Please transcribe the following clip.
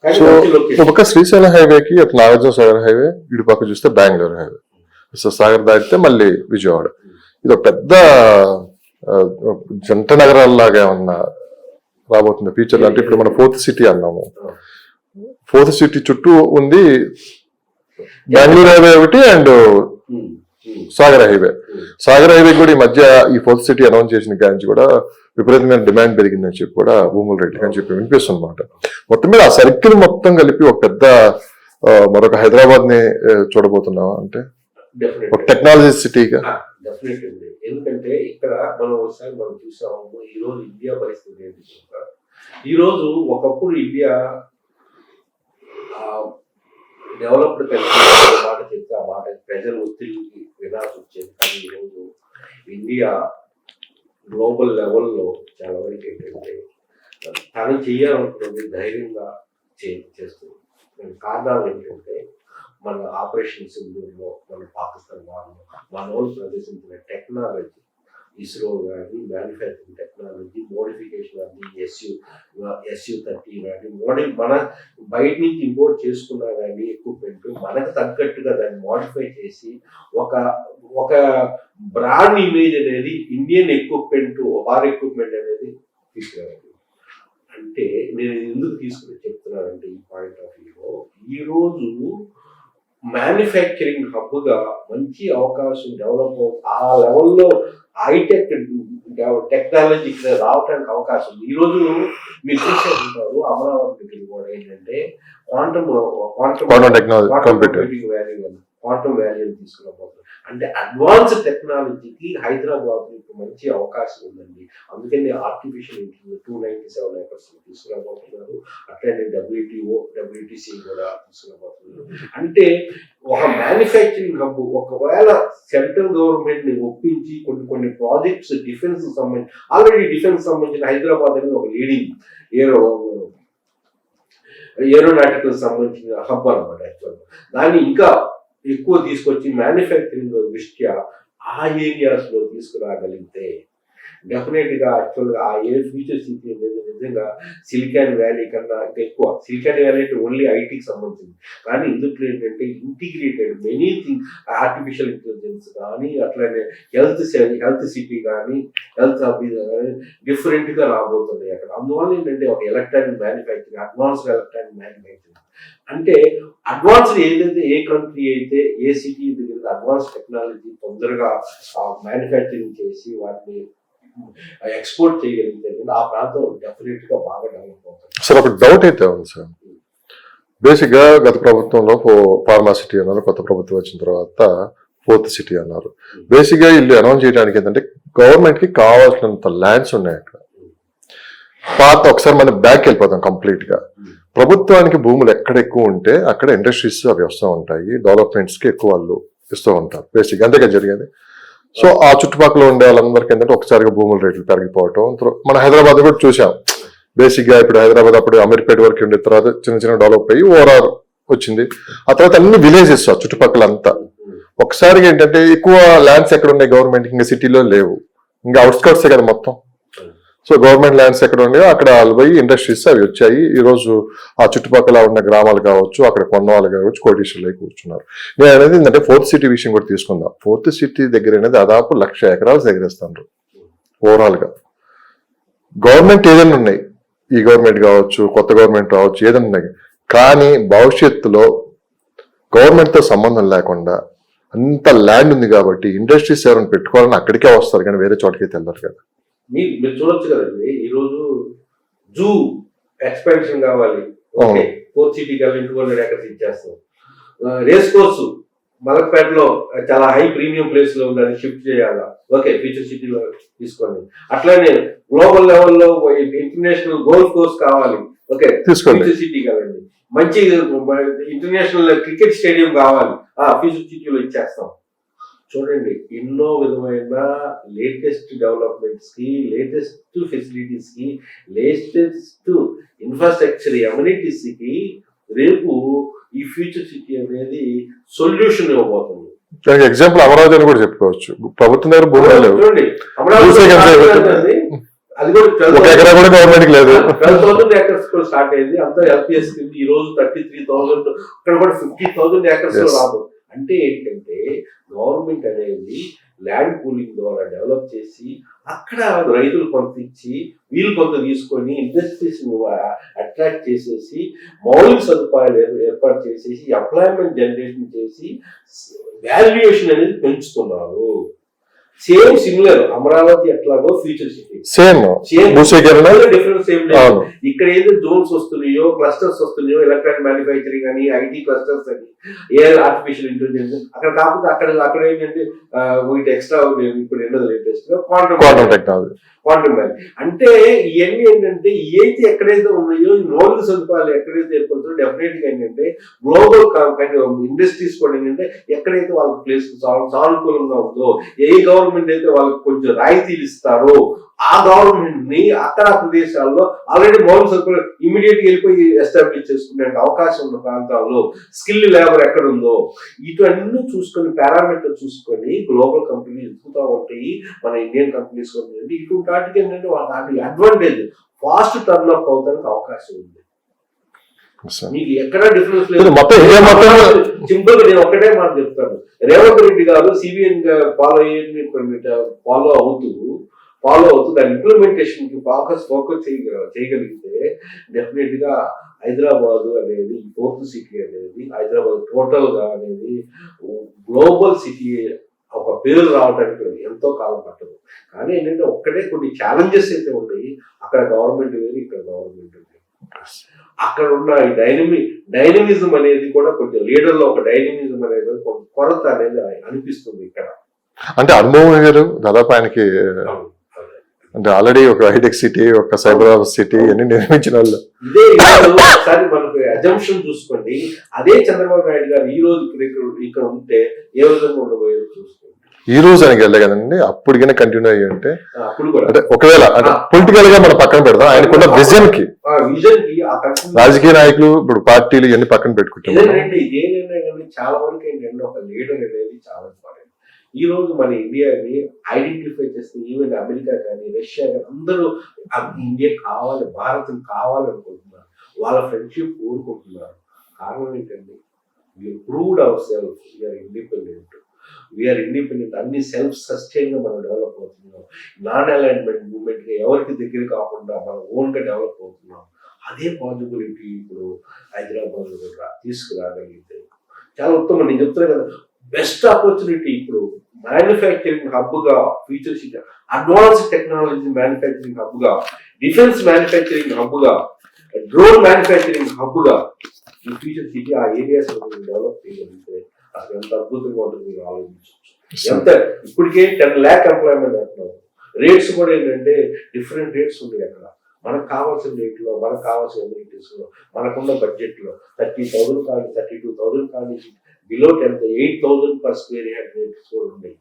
So ఒక శ్రీశైలం హైవేకి అటు నాగార్జున సాగర్ హైవే ఇటు పక్క చూస్తే బెంగళూరు హైవే. సో సాగర్ దాటితే మళ్ళీ విజయవాడ. ఇది ఒక పెద్ద జంట నగరాల్లాగా ఉన్న రాబోతుంది ఫ్యూచర్. అంటే ఇప్పుడు మన 4th సిటీ అన్నాము, 4th సిటీ చుట్టూ ఉంది బెంగళూరు హైవే ఒకటి and Sagar highway. Sagar highway కూడా ఈ మధ్య ఈ 4th సిటీ అనౌన్స్ చేసిన కానీ కూడా విపరీతమైన డిమాండ్ పెరిగిందని చెప్పి కూడా భూముల రేట్లు అని చెప్పి వినిపిస్తుంది అనమాట. మొత్తం మీద ఆ సర్కిల్ మొత్తం కలిపి ఒక పెద్ద మరొక హైదరాబాద్ ని చూడబోతున్నాం. అంటే ఒక టెక్నాలజీ సిటీగా. ఎందుకంటే ఇక్కడ మనం ఒకసారి మనం చూసాము ఈ రోజు ఇండియా పరిస్థితి ఏంటి. ఈ రోజు ఒకప్పుడు ఇండియా డెవలప్డ్ కంట్రీ మాట చెప్తే ఆ మాట ప్రజలు ఒత్తిడికి వినాల్సి వచ్చేది. కానీ ఈరోజు ఇండియా గ్లోబల్ లెవెల్లో చాలా వరకు ఏంటంటే తను చేయాలనుకున్నది ధైర్యంగా చేస్తుంది. కారణాలు ఏంటంటే మన ఆపరేషన్ సింధూర్లో మన పాకిస్తాన్ వాళ్ళలో మన వాళ్ళు ప్రదర్శించిన టెక్నాలజీ, ఇస్రో కానీ manufacturing technology, modification of the SU-30 కానీ మన బయట నుంచి ఇంపోర్ట్ చేసుకున్నా కానీ ఎక్విప్మెంట్ మనకు తగ్గట్టుగా దాన్ని మోడిఫై చేసి ఒక బ్రాండ్ ఇమేజ్ అనేది ఇండియన్ ఎక్విప్మెంట్ అనేది తీసుకురావాలి. అంటే నేను ఎందుకు చెప్తున్నానంటే ఈ పాయింట్ ఆఫ్ వ్యూలో ఈరోజు మ్యానుఫ్యాక్చరింగ్ హబ్గా మంచి అవకాశం డెవలప్ ఆ లెవెల్లో హైటెక్ టెక్నాలజీ రావడానికి అవకాశం ఉంది. ఈరోజు మీరు చూసే ఉంటారు అమరావతి దగ్గర కూడా ఏంటంటే క్వాంటమ్ వాల్యూ తీసుకురాబోతున్నారు. అంటే అడ్వాన్స్ టెక్నాలజీకి హైదరాబాద్ ఇప్పుడు మంచి అవకాశం ఉందండి. అందుకని ఆర్టిఫిషియల్ ఇంటెలిజెన్స్ 297 acres తీసుకురాబోతున్నారు. అట్లనే WTC కూడా తీసుకురాబోతున్నారు. అంటే ఒక మ్యానుఫ్యాక్చరింగ్ హబ్ ఒకవేళ సెంట్రల్ గవర్నమెంట్ ని ఒప్పించి కొన్ని ప్రాజెక్ట్స్ డిఫెన్స్ సంబంధించి ఆల్రెడీ డిఫెన్స్ సంబంధించిన హైదరాబాద్ అనేది ఒక లీడింగ్ ఏరోనాటికల్ సంబంధించిన హబ్ అనమాట. యాక్చువల్గా దాన్ని ఇంకా ఎక్కువ తీసుకొచ్చి మ్యానుఫ్యాక్చరింగ్ దృష్ట్యా ఆ ఏరియాస్ లో తీసుకురాగలిగితే డెఫినెట్ గా యాక్చువల్గా ఆ ఫ్యూచర్ సిటీ అనేది నిజంగా సిలికాన్ వ్యాలీ కన్నా ఎక్కువ. సిలికాన్ వ్యాలీ అంటే ఓన్లీ ఐటీకి సంబంధించింది, కానీ ఇందులో ఏంటంటే integrated many thing artificial intelligence కానీ అట్లనే హెల్త్ సిటీ కానీ హెల్త్ హబ్ కానీ డిఫరెంట్ గా రాబోతుంది అక్కడ. అందువల్ల ఏంటంటే ఒక electronic manufacturing, advanced electronic manufacturing అంటే అడ్వాన్స్డ్ ఏదైతే ఏ కంట్రీ అయితే ఏ సిటీ దగ్గర అడ్వాన్స్ టెక్నాలజీ తొందరగా మ్యానుఫ్యాక్చరింగ్ చేసి వాటిని ఎక్స్పోర్ట్ చేయగలిగితే ఆ ప్రాంతం డెఫినెట్ గా బాగా డెవలప్ అవుతుంది. సార్ ఒక డౌట్ అయితే ఉంది సార్. బేసిక్ గా గత ప్రభుత్వంలో ఫార్మా సిటీ అన్నారు, కొత్త ప్రభుత్వం వచ్చిన తర్వాత 4th సిటీ అన్నారు. బేసిక్ గా ఇల్లు అనౌన్స్ చేయడానికి ఏంటంటే గవర్నమెంట్ కి కావాల్సినంత ల్యాండ్స్ ఉన్నాయి అక్కడ. పాత ఒకసారి మనం బ్యాక్ వెళ్ళిపోతాం కంప్లీట్ గా. ప్రభుత్వానికి భూములు ఎక్కడ ఎక్కువ ఉంటే అక్కడ ఇండస్ట్రీస్ అవి వస్తూ ఉంటాయి, డెవలప్మెంట్స్ కి ఎక్కువ వాళ్ళు ఇస్తూ ఉంటారు. బేసిక్ అంతేగా జరిగేది. సో ఆ చుట్టుపక్కల ఉండే వాళ్ళందరికీ ఏంటంటే ఒకసారిగా భూముల రేట్లు పెరిగిపోవటం. మన హైదరాబాద్ కూడా చూసాం. బేసిక్ గా ఇప్పుడు హైదరాబాద్ అప్పుడు అమీర్పేట వరకు ఉండే తర్వాత చిన్న డెవలప్ అయ్యి ఓవరాల్ వచ్చింది. ఆ తర్వాత అన్ని విలేజెస్ చుట్టుపక్కల అంతా ఒకసారిగా ఏంటంటే ఎక్కువ ల్యాండ్స్ ఎక్కడ ఉన్నాయి గవర్నమెంట్ ఇంకా సిటీలో లేవు, ఇంకా అవుట్స్కర్ట్సే కదా మొత్తం. సో గవర్నమెంట్ ల్యాండ్స్ ఎక్కడ ఉన్నాయో అక్కడ వాళ్ళు పోయి ఇండస్ట్రీస్ అవి వచ్చాయి. ఈ రోజు ఆ చుట్టుపక్కల ఉన్న గ్రామాలు కావచ్చు, అక్కడ కొన్న వాళ్ళు కావచ్చు, కోటీశ్వర్లు కూర్చున్నారు. నేను అనేది ఏంటంటే 4th సిటీ విషయం కూడా తీసుకుందాం. 4th సిటీ దగ్గర అనేది దాదాపు 1,00,000 ఎకరాలు సేకరిస్తారు ఓవరాల్ గా. గవర్నమెంట్ ఏదైనా ఉన్నాయి, ఈ గవర్నమెంట్ కావచ్చు, కొత్త గవర్నమెంట్ కావచ్చు, ఏదైనా ఉన్నాయి. కానీ భవిష్యత్తులో గవర్నమెంట్ తో సంబంధం లేకుండా అంత ల్యాండ్ ఉంది కాబట్టి ఇండస్ట్రీస్ ఎవరైనా పెట్టుకోవాలని అక్కడికే వస్తారు, కానీ వేరే చోటకి వెళ్ళరు కదా. మీరు చూడొచ్చు కదండి, ఈరోజు జూ ఎక్స్పాన్షన్ కావాలి, ఓకే 4th సిటీ కావాలి, 200 acres ఇచ్చేస్తాం. రేస్ కోర్సు మలక్పేటలో చాలా హై ప్రీమియం ప్లేస్ లో ఉందని షిఫ్ట్ చేయాలా, ఓకే ఫ్యూచర్ సిటీలో తీసుకోండి. అట్లానే గ్లోబల్ లెవెల్లో ఇంటర్నేషనల్ గోల్ఫ్ కోర్స్ కావాలి, ఓకే ఫ్యూచర్ సిటీ కావాలండి. మంచి ఇంటర్నేషనల్ క్రికెట్ స్టేడియం కావాలి, ఫ్యూచర్ సిటీలో ఇచ్చేస్తాం. చూడండి, ఎన్నో విధమైన లేటెస్ట్ డెవలప్మెంట్స్ కి, లేటెస్ట్ ఫెసిలిటీస్ కి, లేటెస్ట్ ఇన్ఫ్రాస్ట్రక్చర్ అమ్యూనిటీస్ కి రేపు ఈ ఫ్యూచర్ సిటీ అనేది సొల్యూషన్ ఇవ్వబోతుంది. ఎగ్జాంపుల్ అమరావతి అని కూడా చెప్పుకోవచ్చు. ప్రభుత్వం దగ్గర భూములు లేవు. చూడండి, అమరావతి అది కూడా ఒక ఎకరా కూడా గవర్నమెంట్ కి లేదు. 12,000 acres కూడా స్టార్ట్ అయింది. అంతా ఎల్పిఎస్ కింద ఈ రోజు 33,000, అక్కడ కూడా 50,000 acres లో Yes. రాదు. అంటే ఏంటంటే గవర్నమెంట్ అనేది ల్యాండ్ పూలింగ్ ద్వారా డెవలప్ చేసి అక్కడ రైతులు కొంత ఇచ్చి వీళ్ళు కొంత తీసుకొని ఇండస్ట్రీస్ అట్రాక్ట్ చేసేసి మౌలిక సదుపాయాలు ఏర్పాటు చేసేసి ఎంప్లాయ్మెంట్ జనరేషన్ చేసి వాల్యుయేషన్ అనేది పెంచుతున్నారు. సేమ్ సిమిలర్ అమరావతి ఎట్లాగో ఫ్యూచర్ సిటీ సేమ్ భూసేకరణ డిఫరెన్స్ ఏం లేదు. అవును. ఇక్కడ ఏదో జోన్స్ వస్తున్నాయో, క్లస్టర్స్ వస్తున్నాయో, ఎలక్ట్రానిక్ మ్యానుఫ్యాక్చరింగ్ అని, ఐటీ క్లస్టర్స్ అని, ఆర్టిఫిషియల్ ఇంటెలిజెన్స్ అక్కడ కాకపోతే అక్కడ ఏంటంటే వీటి ఎక్స్ట్రా ఇప్పుడు ఎన్నో latest quantum technology. Quantum valley. అంటే ఇవన్నీ ఏంటంటే ఏదైతే ఎక్కడైతే ఉన్నాయో ఈ మౌలిక సదుపాయాలు ఎక్కడైతే ఏర్పడుతుందో డెఫినెట్ గా ఏంటంటే గ్లోబల్ ఇండస్ట్రీస్ కూడా ఏంటంటే ఎక్కడైతే వాళ్ళ ప్లేస్ సానుకూలంగా ఉందో, ఏ గవర్నమెంట్ అయితే వాళ్ళకి కొంచెం రాయితీలు ఇస్తారో ఆ గవర్నమెంట్ ని అక్కడ ప్రదేశాల్లో ఆల్రెడీ మౌలిక సదుపాయాలు ఇమీడియట్ గా వెళ్ళిపోయి ఎస్టాబ్లిష్ చేసుకునే అవకాశం ఉన్న ప్రాంతాల్లో స్కిల్ లేబర్ ఎక్కడ ఉందో ఇవన్నీ చూసుకొని పారామీటర్ చూసుకొని గ్లోబల్ కంపెనీలు ఎదుగుతూ ఉంటాయి. మన ఇండియన్ కంపెనీస్ ఇటువంటి వాటికి ఏంటంటే వాళ్ళకి అడ్వాంటేజ్ ఫాస్ట్ టర్న్ అప్ అవడానికి అవకాశం ఉంది. మీకు ఎక్కడ డిఫరెన్స్ లేదు. మొత్తం ఇండియా మొత్తం సింపుల్ గా నేను ఒక్కటే మాట చెప్తాను. రేవంత్ రెడ్డి గారు సిబిఎన్ ఫాలో అవుతూ దాని ఇంప్లిమెంటేషన్ కి ఫోకస్ చేయగలిగితే డెఫినెట్ గా హైదరాబాద్ అనేది 4th సిటీ అనేది హైదరాబాద్ టోటల్ గా అనేది గ్లోబల్ సిటీ ఒక పేరు రావడానికి ఎంతో కాలం పట్టదు. కానీ ఏంటంటే ఒక్కటే కొన్ని ఛాలెంజెస్ అయితే ఉన్నాయి. అక్కడ గవర్నమెంట్ వేరు, ఇక్కడ గవర్నమెంట్ వేరు. అక్కడ ఉన్న డైనమిజం అనేది కూడా కొంచెం లీడర్లో ఒక డైనమిజం అనేది కొంచెం కొరత అనేది అనిపిస్తుంది ఇక్కడ. అంటే అనుభవం గారు దాదాపు ఆయనకి అంటే ఆల్రెడీ ఒక హైటెక్ సిటీ, ఒక సైబరాబాద్ సిటీ అన్ని నిర్మించిన వాళ్ళు. ఇదే ఒకసారి మనకు అజంప్షన్ చూసుకోండి. అదే చంద్రబాబు నాయుడు గారు ఈ రోజు ఇక్కడ ఉంటే ఏ విధంగా ఉండబోయేది చూసుకోండి. ఈ రోజు ఆయనకి వెళ్ళే కదండి, అప్పటికైనా కంటిన్యూ అయ్యి ఉంటే అప్పుడు కూడా అంటే ఒకవేళ అంటే పొలిటికల్ గా మనం పక్కన పెడదాం, ఆయనకున్న విజన్ కి రాజకీయ నాయకులు ఇప్పుడు పార్టీలు ఇవన్నీ పక్కన పెట్టుకుంటాం. ఇదేంటంటే చాలా వరకు ఏంటంటే ఒక లీడర్ అనేది చాలా ఇంపార్టెంట్. ఈ రోజు మన ఇండియాని ఐడెంటిఫై చేస్తే ఈవెన్ అమెరికా కానీ, రష్యా కానీ అందరూ ఇండియా కావాలి, భారతం కావాలనుకుంటున్నారు. వాళ్ళ ఫ్రెండ్షిప్ కోరుకుంటున్నారు. కారణం ఏంటండి, we proved ourselves, we are independent, అన్ని సెల్ఫ్ సస్టైన్ గా మనం డెవలప్ అవుతున్నాం. నాన్ అలైన్మెంట్ మూవ్మెంట్ గా ఎవరికి దగ్గర కాకుండా మనం ఓన్ గా డెవలప్ అవుతున్నాం. అదే పాసిబిలిటీ ఇప్పుడు హైదరాబాద్ లో తీసుకురాగలిగితే చాలా ఉత్తమం. నేను చెప్తున్నా కదా, బెస్ట్ ఆపర్చునిటీ ఇప్పుడు మ్యానుఫ్యాక్చరింగ్ హబ్ గా future city, advance technology manufacturing hub గా, డిఫెన్స్ మ్యానుఫ్యాక్చరింగ్ హబ్ గా, డ్రోన్ మ్యానుఫ్యాక్చరింగ్ హబ్ గా ఈ ఫ్యూచర్ సిటీ ఆ ఏరియాస్ డెవలప్ చేయగలిగితే అసలు ఎంత అద్భుతంగా ఉంటుంది మీరు ఆలోచించవచ్చు. ఎంత ఇప్పటికే 10 lakh ఎంప్లాయ్మెంట్ అంటున్నారు. రేట్స్ కూడా ఏంటంటే డిఫరెంట్ రేట్స్ ఉన్నాయి అక్కడ. మనకు కావాల్సిన రేట్లో, మనకు కావాల్సిన ఎమ్యూనిటీస్ లో, మనకున్న బడ్జెట్ లో 30,000 కానీ 32,000 కానీ below 8,000 per square head rates కూడా ఉన్నాయి.